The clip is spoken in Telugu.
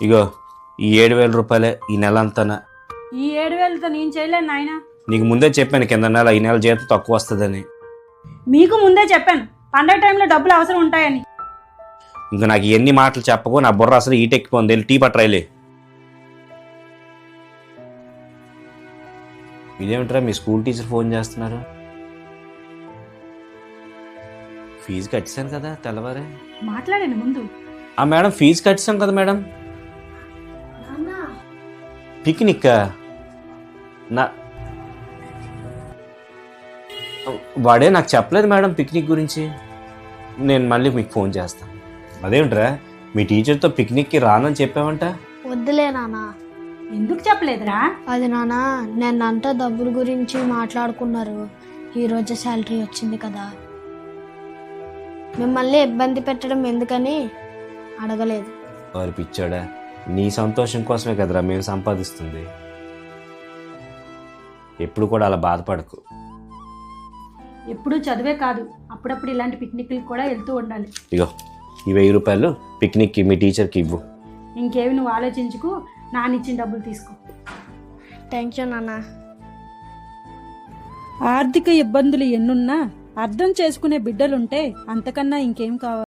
ఇగో ఈ 7,000 రూపాయలే ఈ నెల అంతానా. ఈ 7,000తో నేను చేయలేను నాయన. నీకు ముందే చెప్పాను కింద నెల ఈ నెల జీతం తక్కువ వస్తుందని. మీకు ముందే చెప్పాను పండగ టైంలో డబ్బులు అవసరం ఉంటాయని. ఇంకా నాకు ఎన్ని మాటలు చెప్పకు, నా బుర్ర అసలు ఈటెక్కిపోయింది. వెళ్ళి టీ పట్టరాయిలే. ఇదేమిట్రా మీ స్కూల్ టీచర్ ఫోన్ చేస్తున్నారు? ఫీజు కట్టాను కదా తెల్లవారే. మాట్లాడండి ముందు. మేడం ఫీజు కట్టాం కదా మేడం. పిక్నిక్ నా వాడే నాకు చెప్పలేదు మేడం పిక్నిక్ గురించి. నేను మళ్ళీ మీకు ఫోన్ చేస్తాను. అదేమిట్రా మీ టీచర్తో పిక్నిక్కి రానని చెప్పావంట? వద్దులే నాన్న. ఎందుకు చెప్పలేదురా? అది నాన్న నేనంతా డబ్బుల గురించి మాట్లాడుకున్నారు. ఈరోజు శాలరీ వచ్చింది కదా, మిమ్మల్ని ఇబ్బంది పెట్టడం ఎందుకని అడగలేదు. వారి పిచ్చాడా, నీ సంతోషం కోసమే కదరా మేము సంపాదిస్తుంది. ఎప్పుడు కూడా అలా బాధపడకు. ఎప్పుడు చదివే కాదు, అప్పుడప్పుడు ఇలాంటి పిక్నిక్లకు కూడా వెళ్తూ ఉండాలి. ఇగో ఈ 1,000 రూపాయలు పిక్నిక్కి మీ టీచర్కి ఇవ్వు. ఇంకేవి నువ్వు ఆలోచించుకు, నానిచ్చిన డబ్బులు తీసుకో. థ్యాంక్ యూ నాన్న. ఆర్థిక ఇబ్బందులు ఎన్నున్నా అర్థం చేసుకునే బిడ్డలుంటే అంతకన్నా ఇంకేం కావాలి?